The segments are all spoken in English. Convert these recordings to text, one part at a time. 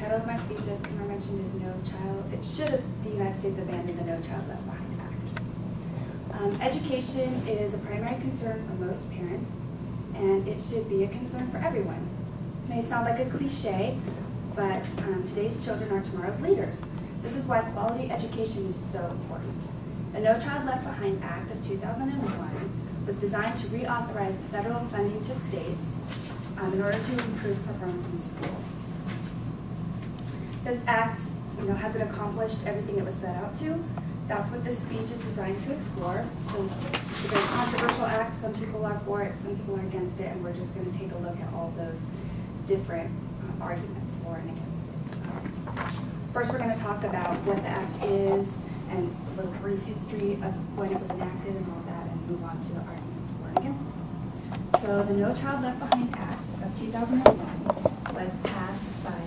title of my speech, as Kumar mentioned, is No Child. It should have the United States abandoned the No Child Left Behind Act. Education is a primary concern for most parents, and it should be a concern for everyone. It may sound like a cliche, but today's children are tomorrow's leaders. This is why quality education is so important. The No Child Left Behind Act of 2001 was designed to reauthorize federal funding to states in order to improve performance in schools. This act, has it accomplished everything it was set out to? That's what this speech is designed to explore. It's a very controversial act. Some people are for it, some people are against it, and we're just going to take a look at all those different arguments for and against it. First, we're going to talk about what the act is and a little brief history of when it was enacted and all that, and move on to the arguments for and against it. So the No Child Left Behind Act of 2001 was passed by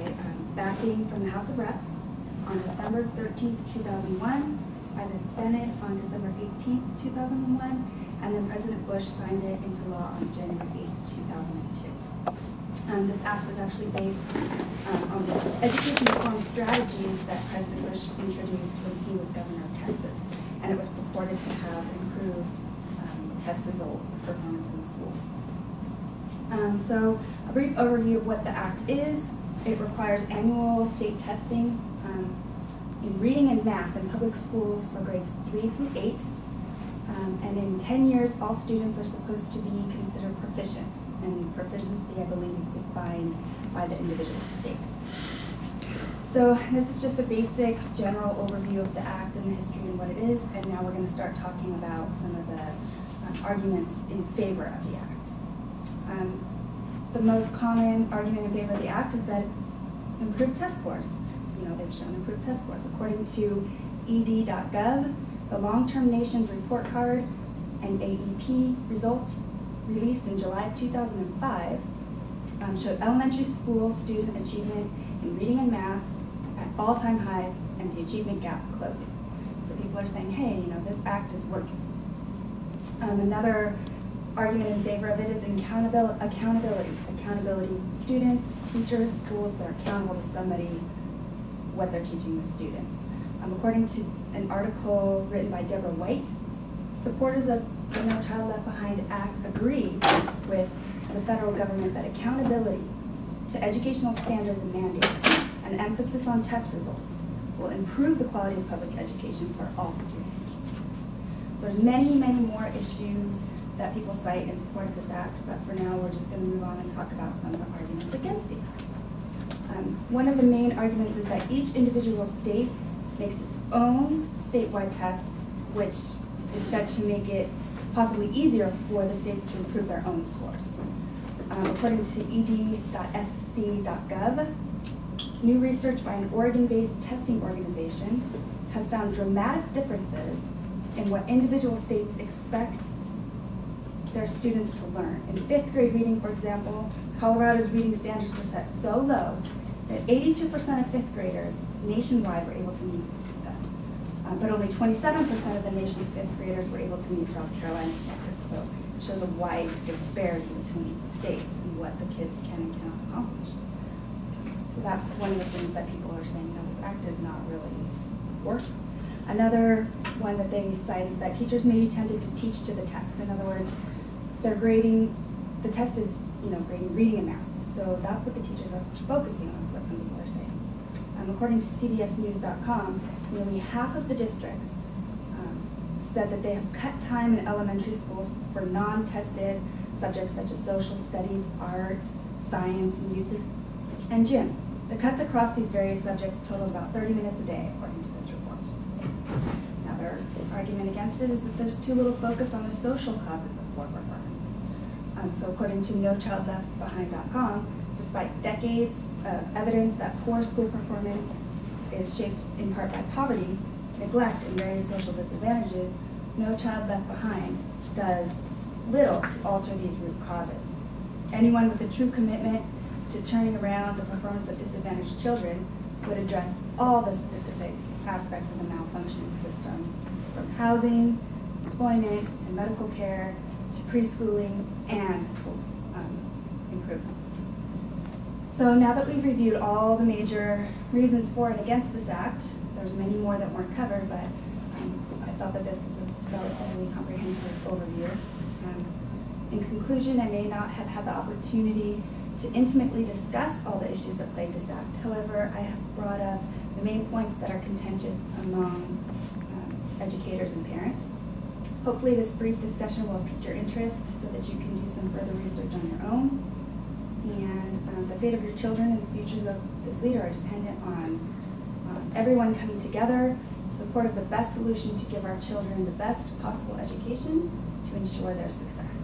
backing from the House of Reps on December 13th, 2001, by the Senate on December 18th, 2001, and then President Bush signed it into law on January 8th, 2002. This act was actually based on the education reform strategies that President Bush introduced when he was governor of Texas, and it was purported to have improved test result performance in the schools. So a brief overview of what the act is. It requires annual state testing in reading and math in public schools for grades 3 through 8. And in 10 years, all students are supposed to be considered proficient. And proficiency, I believe, is defined by the individual state. So this is just a basic general overview of the act and the history and what it is. And now we're going to start talking about some of the arguments in favor of the act. The most common argument in favor of the act is that improved test scores. They've shown improved test scores. According to ed.gov, the Long-Term Nations Report Card and AEP results released in July of 2005 showed elementary school student achievement in reading and math at all-time highs and the achievement gap closing. So people are saying, hey, this act is working. Another argument in favor of it is accountability. Accountability for students, teachers, schools that are accountable to somebody what they're teaching the students. According to an article written by Deborah White, supporters of the No Child Left Behind Act agree with the federal government that accountability to educational standards and mandates and emphasis on test results will improve the quality of public education for all students. So there's many, many more issues that people cite in support of this act, but for now we're just going to move on and talk about some of the arguments against the act. One of the main arguments is that each individual state makes its own statewide tests, which is said to make it possibly easier for the states to improve their own scores. According to ed.sc.gov, new research by an Oregon-based testing organization has found dramatic differences in what individual states expect their students to learn. In 5th grade reading, for example, Colorado's reading standards were set so low that 82% of 5th graders nationwide were able to meet them. But only 27% of the nation's 5th graders were able to meet South Carolina standards. So it shows a wide disparity between states and what the kids can and cannot accomplish. So that's one of the things that people are saying, this act is not really working. Another one that they cite is that teachers may be tempted to teach to the test. In other words, they're grading, the test is grading reading and math. So that's what the teachers are focusing on, is what some people are saying. According to CBSNews.com, nearly half of the districts said that they have cut time in elementary schools for non-tested subjects such as social studies, art, science, music, and gym. The cuts across these various subjects total about 30 minutes a day, according to this report. Another argument against it is that there's too little focus on the social causes of poor performance. So according to NoChildLeftBehind.com, despite decades of evidence that poor school performance is shaped in part by poverty, neglect, and various social disadvantages, No Child Left Behind does little to alter these root causes. Anyone with a true commitment to turning around the performance of disadvantaged children would address all the specific aspects of the malfunctioning system, from housing, employment, and medical care, to preschooling and school improvement. So now that we've reviewed all the major reasons for and against this act, there's many more that weren't covered, but I felt that this was a relatively comprehensive overview. In conclusion, I may not have had the opportunity to intimately discuss all the issues that plague this act. However, I have brought up the main points that are contentious among educators and parents. Hopefully this brief discussion will pique your interest so that you can do some further research on your own. And the fate of your children and the futures of this leader are dependent on everyone coming together in support of the best solution to give our children the best possible education to ensure their success.